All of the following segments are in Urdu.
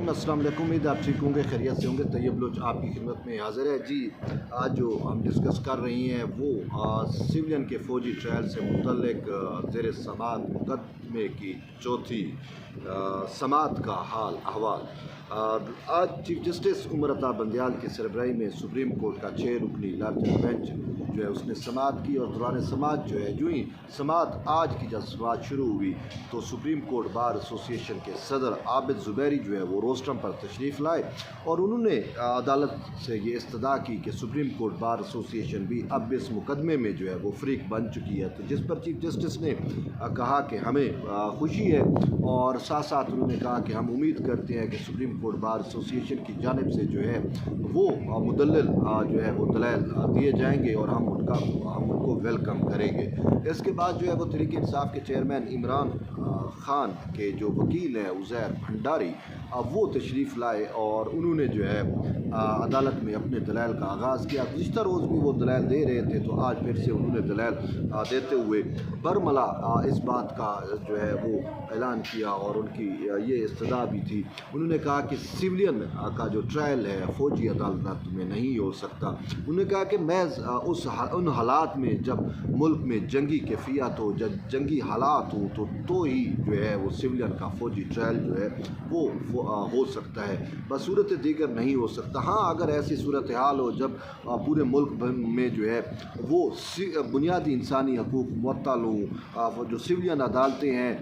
السلام علیکم، امید آپ ٹھیک ہوں گے، خیریت سے ہوں گے۔ طیب بلوچ آپ کی خدمت میں حاضر ہے جی۔ آج جو ہم ڈسکس کر رہی ہیں وہ سویلین کے فوجی ٹرائل سے متعلق زیر سماعت مقدمے کی چوتھی سماعت کا احوال۔ آج چیف جسٹس عمر عطا بندیال کی سربراہی میں سپریم کورٹ کا 6 رکنی لارجر بینچ جو ہے اس نے سماعت کی، اور دوران سماعت جو ہے جو ہی سماعت آج کی جب سماعت شروع ہوئی تو سپریم کورٹ بار ایسوسی ایشن کے صدر عابد زبیری جو ہے وہ روسٹرم پر تشریف لائے، اور انہوں نے عدالت سے یہ استدعا کی کہ سپریم کورٹ بار ایسوسی ایشن بھی اب اس مقدمے میں جو ہے وہ فریق بن چکی ہے، تو جس پر چیف جسٹس نے کہا کہ ہمیں خوشی ہے، اور ساتھ ساتھ انہوں نے کہا کہ ہم امید کرتے ہیں کہ سپریم کورٹ بار ایسوسی ایشن کی جانب سے جو ہے وہ مدلل جو ہے وہ دلائل دیے جائیں گے، اور ہم ان کو ویلکم کریں گے۔ اس کے بعد جو ہے وہ تحریک انصاف کے چیئرمین عمران خان کے جو وکیل ہیں عزیر بھنڈاری، وہ تشریف لائے، اور انہوں نے جو ہے عدالت میں اپنے دلائل کا آغاز کیا۔ گزشتہ روز بھی وہ دلائل دے رہے تھے، تو آج پھر سے انہوں نے دلائل دیتے ہوئے برملا اس بات کا جو ہے وہ اعلان کیا، اور ان کی یہ استدعا بھی تھی۔ انہوں نے کہا کہ سویلین کا جو ٹرائل ہے فوجی عدالت میں نہیں ہو سکتا۔ انہوں نے کہا کہ محض ان حالات میں جب ملک میں جنگی کیفیت ہو، جب جنگی حالات ہوں تو ہی جو ہے وہ سویلین کا فوجی ٹرائل جو ہے وہ ہو سکتا ہے، بصورت دیگر نہیں ہو سکتا۔ ہاں، اگر ایسی صورتحال ہو جب پورے ملک میں جو ہے وہ بنیادی انسانی حقوق معطل ہوں، جو سویلین عدالتیں ہیں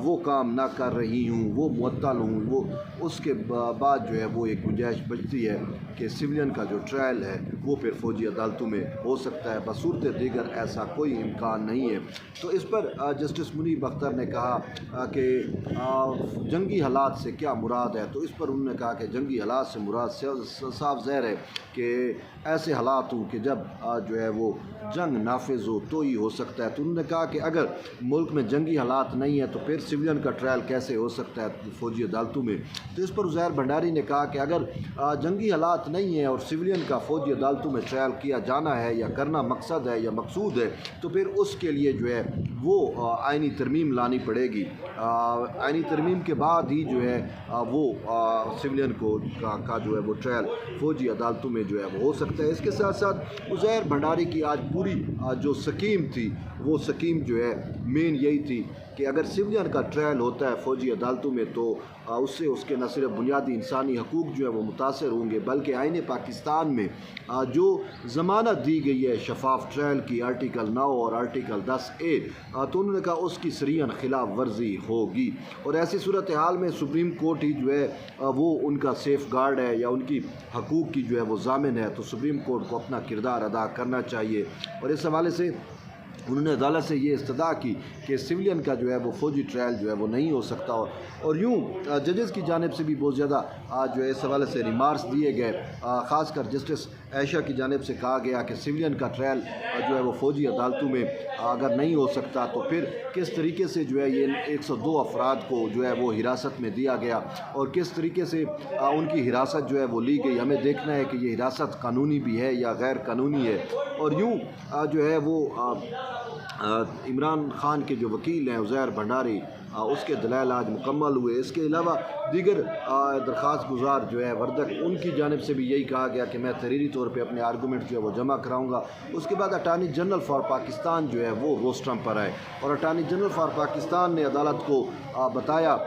وہ کام نہ کر رہی ہوں، وہ معطل ہوں، وہ اس کے بعد جو ہے وہ ایک گنجائش بچتی ہے کہ سویلین کا جو ٹرائل ہے وہ پھر فوجی عدالتوں میں ہو سکتا ہے، بصورت دیگر ایسا کوئی امکان نہیں ہے۔ تو اس پر جسٹس منیب اختر نے کہا کہ جنگی حالات سے کیا مراد ہے، تو اس پر انہوں نے کہا کہ جنگی حالات سے مراد صاف ظاہر ہے کہ ایسے حالات ہوں کہ جب جو ہے وہ جنگ نافذ ہو تو ہی ہو سکتا ہے۔ تو انہوں نے کہا کہ اگر ملک میں جنگی حالات نہیں ہیں تو پھر سویلین کا ٹرائل کیسے ہو سکتا ہے فوجی عدالتوں میں۔ تو اس پر عزیر بھنڈاری نے کہا کہ اگر جنگی حالات نہیں ہیں اور سویلین کا فوجی عدالتوں میں ٹرائل کیا جانا ہے یا کرنا مقصد ہے یا مقصود ہے، تو پھر اس کے لیے جو ہے وہ آئینی ترمیم لانی پڑے گی۔ آئینی ترمیم کے بعد ہی جو ہے وہ سویلین کا جو ہے وہ ٹرائل فوجی عدالتوں میں جو ہے وہ ہو سکتا ہے۔ اس کے ساتھ ساتھ عزیر بھنڈاری کی آج پوری جو سکیم تھی، وہ سکیم جو ہے مین یہی تھی کہ اگر سویلین کا ٹرائل ہوتا ہے فوجی عدالتوں میں تو اس سے اس کے نہ صرف بنیادی انسانی حقوق جو ہے وہ متاثر ہوں گے، بلکہ آئین پاکستان میں جو ضمانت دی گئی ہے شفاف ٹرائل کی آرٹیکل 9 اور آرٹیکل 10A، تو انہوں نے کہا اس کی صریحاً خلاف ورزی ہوگی، اور ایسی صورتحال میں سپریم کورٹ ہی جو ہے وہ ان کا سیف گارڈ ہے یا ان کی حقوق کی جو ہے وہ ضامن ہے، تو سپریم کورٹ کو اپنا کردار ادا کرنا چاہیے۔ اور اس حوالے سے انہوں نے عدالت سے یہ استدعا کی کہ سویلین کا جو ہے وہ فوجی ٹرائل جو ہے وہ نہیں ہو سکتا، اور یوں ججز کی جانب سے بھی بہت زیادہ جو ہے اس حوالے سے ریمارکس دیے گئے، خاص کر جسٹس عائشہ کی جانب سے کہا گیا کہ سویلین کا ٹرائل جو ہے وہ فوجی عدالتوں میں اگر نہیں ہو سکتا تو پھر کس طریقے سے جو ہے یہ 102 افراد کو جو ہے وہ حراست میں دیا گیا، اور کس طریقے سے ان کی حراست جو ہے وہ لی گئی۔ ہمیں دیکھنا ہے کہ یہ حراست قانونی بھی ہے یا غیر قانونی ہے، اور یوں جو ہے وہ عمران خان کے جو وکیل ہیں عزیر بھنڈاری، اس کے دلائل آج مکمل ہوئے۔ اس کے علاوہ دیگر درخواست گزار جو ہے وردک، ان کی جانب سے بھی یہی کہا گیا کہ میں تحریری طور پہ اپنے آرگومنٹ جو ہے وہ جمع کراؤں گا۔ اس کے بعد اٹارنی جنرل فار پاکستان جو ہے وہ روسٹرم پر آئے، اور اٹارنی جنرل فار پاکستان نے عدالت کو بتایا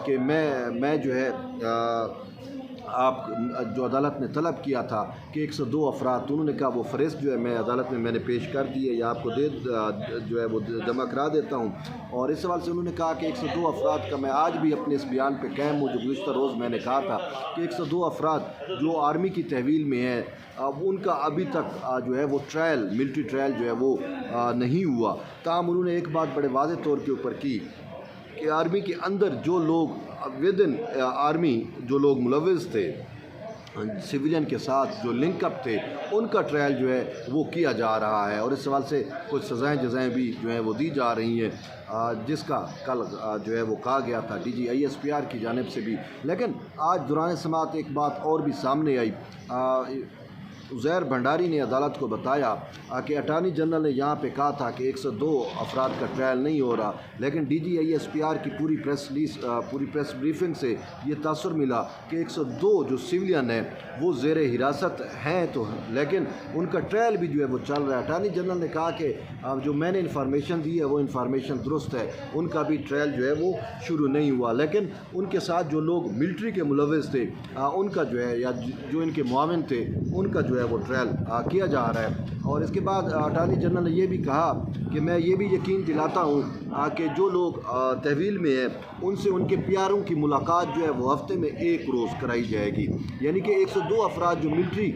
کہ میں جو ہے آپ جو عدالت نے طلب کیا تھا کہ 102 افراد، تو انہوں نے کہا وہ فہرست جو ہے میں عدالت میں نے پیش کر دی ہے یا آپ کو جو ہے وہ جمع کرا دیتا ہوں، اور اس سوال سے انہوں نے کہا کہ 102 افراد کا میں آج بھی اپنے اس بیان پہ قائم ہوں جو گزشتہ روز میں نے کہا تھا کہ 102 افراد جو آرمی کی تحویل میں ہیں ان کا ابھی تک جو ہے وہ ٹرائل، ملٹری ٹرائل جو ہے وہ نہیں ہوا۔ تاہم انہوں نے ایک بات بڑے واضح طور کے اوپر کی کہ آرمی کے اندر جو لوگ ودن آرمی جو لوگ ملوث تھے، سویلین کے ساتھ جو لنک اپ تھے، ان کا ٹرائل جو ہے وہ کیا جا رہا ہے، اور اس سوال سے کچھ سزائیں جزائیں بھی جو ہیں وہ دی جا رہی ہیں، جس کا کل جو ہے وہ کہا گیا تھا DGISPR کی جانب سے بھی۔ لیکن آج دوران سماعت ایک بات اور بھی سامنے آئی۔ عزیر بھنڈاری نے عدالت کو بتایا کہ اٹارنی جنرل نے یہاں پہ کہا تھا کہ 102 افراد کا ٹرائل نہیں ہو رہا، لیکن D G I S P R کی پوری پریس بریفنگ سے یہ تاثر ملا کہ 102 جو سویلین ہیں وہ زیر حراست ہیں، تو لیکن ان کا ٹرائل بھی جو ہے وہ چل رہا ہے۔ اٹارنی جنرل نے کہا کہ جو میں نے انفارمیشن دی ہے وہ انفارمیشن درست ہے، ان کا بھی ٹرائل جو ہے وہ شروع نہیں ہوا، لیکن ان کے ساتھ جو لوگ ملٹری کے ملوث تھے ان کا جو ہے یا جو ان کے معاون تھے ان کا جو ہے وہ ٹرائل کیا جا رہا ہے۔ اور اس کے بعد اٹارنی جنرل نے یہ بھی کہا کہ میں یہ بھی یقین دلاتا ہوں کہ جو لوگ تحویل میں ہیں ان سے ان کے پیاروں کی ملاقات جو ہے وہ ہفتے میں 1 روز کرائی جائے گی، یعنی کہ 102 افراد جو ملٹری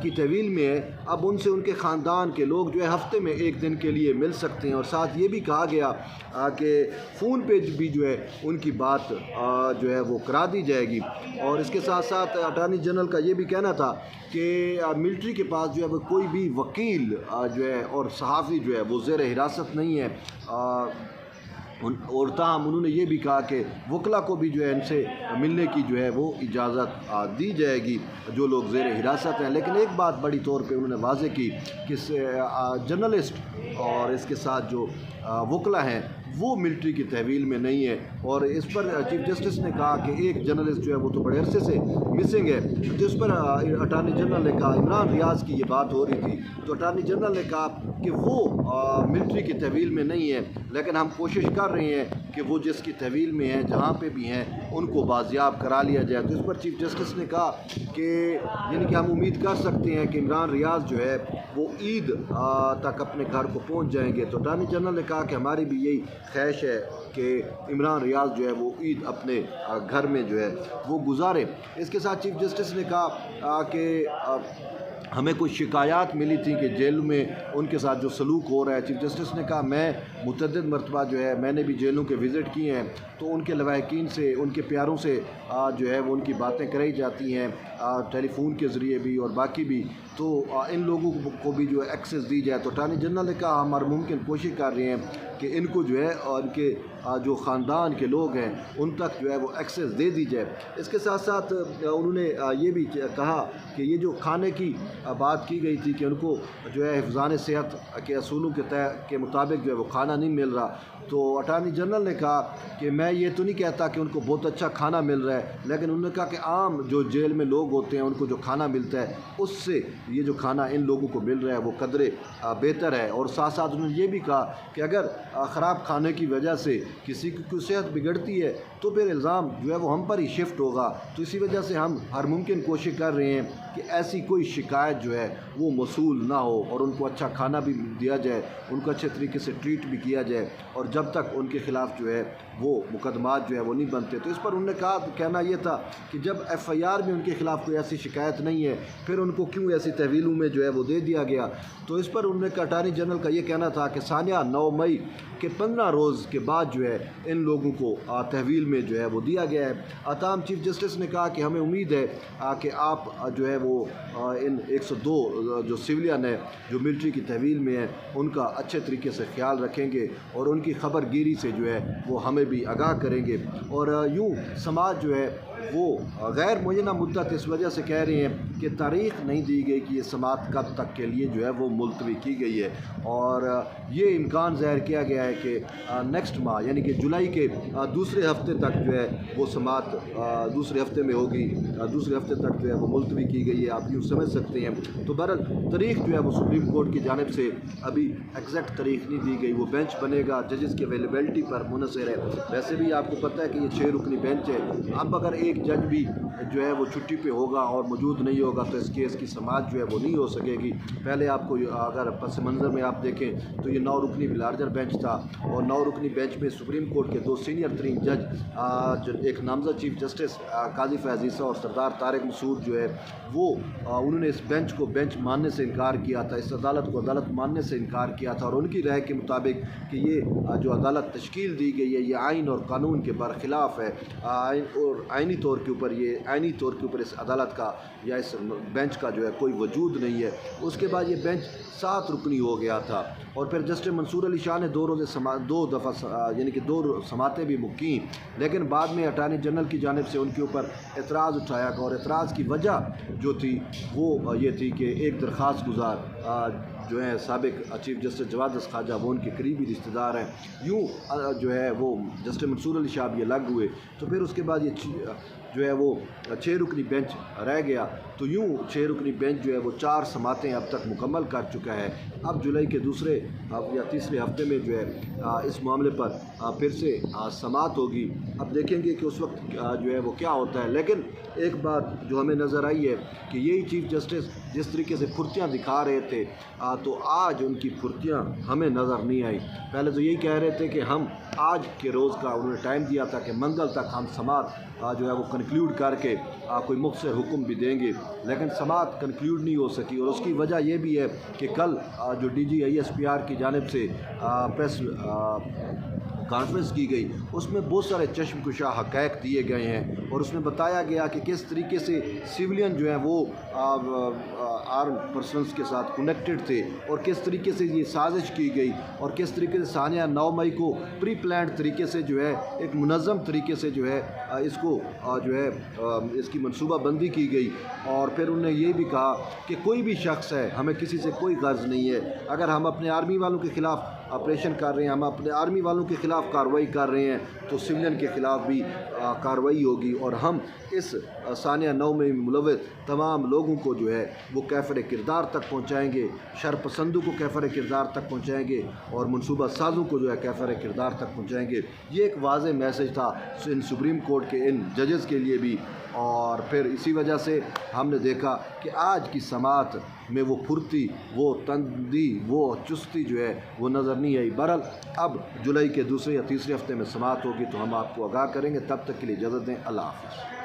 کی تحویل میں ہے اب ان سے ان کے خاندان کے لوگ جو ہے ہفتے میں 1 دن کے لیے مل سکتے ہیں، اور ساتھ یہ بھی کہا گیا کہ فون پہ بھی جو ہے ان کی بات جو ہے وہ کرا دی جائے گی۔ اور اس کے ساتھ ساتھ اٹارنی جنرل کا یہ بھی کہنا تھا کہ ملٹری کے پاس جو ہے وہ کوئی بھی وکیل جو ہے اور صحافی جو ہے وہ زیر حراست نہیں ہے، اور تاہم انہوں نے یہ بھی کہا کہ وکلا کو بھی جو ہے ان سے ملنے کی جو ہے وہ اجازت دی جائے گی جو لوگ زیر حراست ہیں۔ لیکن ایک بات بڑی طور پہ انہوں نے واضح کی کہ جرنلسٹ اور اس کے ساتھ جو وکلا ہیں وہ ملٹری کی تحویل میں نہیں ہے، اور اس پر چیف جسٹس نے کہا کہ ایک جرنلسٹ جو ہے وہ تو بڑے عرصے سے مسنگ ہے، تو اس پر اٹارنی جنرل نے کہا، عمران ریاض کی یہ بات ہو رہی تھی تو اٹارنی جنرل نے کہا کہ وہ ملٹری کی تحویل میں نہیں ہے، لیکن ہم کوشش کر رہے ہیں کہ وہ جس کی تحویل میں ہیں جہاں پہ بھی ہیں ان کو بازیاب کرا لیا جائے۔ تو اس پر چیف جسٹس نے کہا کہ یعنی کہ ہم امید کر سکتے ہیں کہ عمران ریاض جو ہے وہ عید تک اپنے گھر کو پہنچ جائیں گے۔ تو اٹارنی جنرل نے کہا کہ ہماری بھی یہی خواہش ہے کہ عمران ریاض جو ہے وہ عید اپنے گھر میں جو ہے وہ گزارے۔ اس کے ساتھ چیف جسٹس نے کہا کہ ہمیں کچھ شکایات ملی تھیں کہ جیلوں میں ان کے ساتھ جو سلوک ہو رہا ہے۔ چیف جسٹس نے کہا میں متعدد مرتبہ جو ہے میں نے بھی جیلوں کے وزٹ کیے ہیں، تو ان کے لواحقین سے ان کے پیاروں سے جو ہے وہ ان کی باتیں کرائی جاتی ہیں ٹیلی فون کے ذریعے بھی اور باقی بھی، تو ان لوگوں کو بھی جو ہے ایکسیس دی جائے۔ تو اٹارنی جنرل نے کہا ہم ہر ممکن کوشش کر رہے ہیں کہ ان کو جو ہے اور ان کے جو خاندان کے لوگ ہیں ان تک جو ہے وہ ایکسیس دے دی جائے۔ اس کے ساتھ ساتھ انہوں نے یہ بھی کہا کہ یہ جو کھانے کی بات کی گئی تھی کہ ان کو جو ہے حفظان صحت کے اصولوں کے مطابق جو ہے وہ کھانا نہیں مل رہا، تو اٹارنی جنرل نے کہا کہ میں یہ تو نہیں کہتا کہ ان کو بہت اچھا کھانا مل رہا ہے، لیکن انہوں نے کہا کہ عام جو جیل میں لوگ ہوتے ہیں ان کو جو کھانا ملتا ہے اس سے یہ جو کھانا ان لوگوں کو مل رہا ہے وہ قدرے بہتر ہے۔ اور ساتھ ساتھ انہوں نے یہ بھی کہا کہ اگر خراب کھانے کی وجہ سے کسی کی صحت بگڑتی ہے تو پھر الزام جو ہے وہ ہم پر ہی شفٹ ہوگا، تو اسی وجہ سے ہم ہر ممکن کوشش کر رہے ہیں کہ ایسی کوئی شکایت جو ہے وہ موصول نہ ہو اور ان کو اچھا کھانا بھی دیا جائے، ان کو اچھے طریقے سے ٹریٹ بھی کیا جائے، اور جب تک ان کے خلاف جو ہے وہ مقدمات جو ہے وہ نہیں بنتے۔ تو اس پر انہوں نے کہنا یہ تھا کہ جب ایف آئی آر میں ان کے خلاف کوئی ایسی شکایت نہیں ہے پھر ان کو کیوں ایسی تحویلوں میں جو ہے وہ دے دیا گیا۔ تو اس پر انہوں نے کہا اٹارنی جنرل کا یہ کہنا تھا کہ ثانیہ 9 مئی کے 15 روز کے بعد جو ہے ان لوگوں کو تحویل میں جو ہے وہ دیا گیا ہے۔ تاہم چیف جسٹس نے کہا کہ ہمیں امید ہے کہ آپ جو ہے وہ ان 102 جو سویلین ہیں جو ملٹری کی تحویل میں ہیں ان کا اچھے طریقے سے خیال رکھیں گے اور ان کی خبر گیری سے جو ہے وہ ہمیں بھی آگاہ کریں گے۔ اور یوں سماج جو ہے وہ غیر معینہ مدت اس وجہ سے کہہ رہے ہیں کہ تاریخ نہیں دی گئی کہ یہ سماعت کب تک کے لیے جو ہے وہ ملتوی کی گئی ہے، اور یہ امکان ظاہر کیا گیا ہے کہ نیکسٹ ماہ یعنی کہ جولائی کے دوسرے ہفتے تک جو ہے وہ سماعت دوسرے ہفتے میں ہوگی، دوسرے ہفتے تک جو ہے وہ ملتوی کی گئی ہے، آپ یوں سمجھ سکتے ہیں۔ تو بہرحال تاریخ جو ہے وہ سپریم کورٹ کی جانب سے ابھی ایگزیکٹ تاریخ نہیں دی گئی، وہ بینچ بنے گا، ججز کی اویلیبلٹی پر منحصر ہے۔ ویسے بھی آپ کو پتہ ہے کہ یہ 6 رکنی بینچ ہے، اب اگر ایک جج بھی جو ہے وہ چھٹی پہ ہوگا اور موجود نہیں ہوگا تو اس کیس کی سماعت جو ہے وہ نہیں ہو سکے گی۔ پہلے آپ کو اگر پس منظر میں آپ دیکھیں تو یہ 9 رکنی لارجر بینچ تھا، اور 9 رکنی بینچ میں سپریم کورٹ کے 2 سینئر ترین جج، ایک نامزد چیف جسٹس قاضی فیاض عیسیٰ اور سردار طارق مسعود جو ہے وہ انہوں نے اس بینچ کو بینچ ماننے سے انکار کیا تھا، اس عدالت کو عدالت ماننے سے انکار کیا تھا، اور ان کی رائے کے مطابق کہ یہ جو عدالت تشکیل دی گئی ہے یہ آئین اور قانون کے برخلاف ہے، اور آئینی طور کے اوپر یہ عینی طور کے اوپر اس عدالت کا یا اس بینچ کا جو ہے کوئی وجود نہیں ہے۔ اس کے بعد یہ بینچ 7 رکنی ہو گیا تھا، اور پھر جسٹس منصور علی شاہ نے 2 دفعہ یعنی کہ 2 سماعتیں بھی مکیں، لیکن بعد میں اٹارنی جنرل کی جانب سے ان کے اوپر اعتراض اٹھایا گیا، اور اعتراض کی وجہ جو تھی وہ یہ تھی کہ ایک درخواست گزار جو ہے سابق چیف جسٹس جواد خواجہ، وہ ان کے قریبی رشتہ دار ہیں، یوں جو ہے وہ جسٹس منصور علی شاہ بھی الگ ہوئے، تو پھر اس کے بعد یہ جو ہے وہ 6 رکنی بینچ رہ گیا، تو یوں 6 رکنی بینچ جو ہے وہ 4 سماعتیں اب تک مکمل کر چکا ہے۔ اب جولائی کے دوسرے یا تیسرے ہفتے میں جو ہے اس معاملے پر پھر سے سماعت ہوگی۔ اب دیکھیں گے کہ اس وقت جو ہے وہ کیا ہوتا ہے، لیکن ایک بات جو ہمیں نظر آئی ہے کہ یہی چیف جسٹس جس طریقے سے پھرتیاں دکھا رہے تھے تو آج ان کی پھرتیاں ہمیں نظر نہیں آئی۔ پہلے تو یہی کہہ رہے تھے کہ ہم آج کے روز کا انہوں نے ٹائم دیا تھا کہ منگل تک ہم سماعت جو ہے وہ کنکلیوڈ کر کے کوئی مختصر حکم بھی دیں گے، لیکن سماعت کنکلیوڈ نہیں ہو سکی، اور اس کی وجہ یہ بھی ہے کہ کل جو ڈی جی ISPR کی جانب سے پریس کانفرنس کی گئی، اس میں بہت سارے چشم کشا حقائق دیے گئے ہیں، اور اس میں بتایا گیا کہ کس طریقے سے سویلین جو ہیں وہ آرم پرسنز کے ساتھ کنیکٹڈ تھے، اور کس طریقے سے یہ سازش کی گئی، اور کس طریقے سے ثانیہ 9 مئی کو پری پلانڈ طریقے سے جو ہے ایک منظم طریقے سے جو ہے اس کو جو ہے اس کی منصوبہ بندی کی گئی۔ اور پھر انہوں نے یہ بھی کہا کہ کوئی بھی شخص ہے، ہمیں کسی سے کوئی غرض نہیں ہے، اگر ہم اپنے آرمی والوں کے خلاف آپریشن کر رہے ہیں، ہم اپنے آرمی والوں کے خلاف کارروائی کر رہے ہیں، تو سویلین کے خلاف بھی کارروائی ہوگی، اور ہم اس ثانیہ 9 میں ملوث تمام لوگوں کو جو ہے وہ کیفر کردار تک پہنچائیں گے، شر پسندوں کو کیفر کردار تک پہنچائیں گے، اور منصوبہ سازوں کو جو ہے کیفر کردار تک پہنچائیں گے۔ یہ ایک واضح میسج تھا ان سپریم کورٹ کے ان ججز کے لیے بھی، اور پھر اسی وجہ سے ہم نے دیکھا کہ آج کی سماعت میں وہ پھرتی، وہ تندی، وہ چستی جو ہے وہ نظر نہیں آئی۔ بہرحال اب جولائی کے دوسرے یا تیسرے ہفتے میں سماعت ہوگی تو ہم آپ کو آگاہ کریں گے، تب تک کے لیے اجازت دیں، اللہ حافظ۔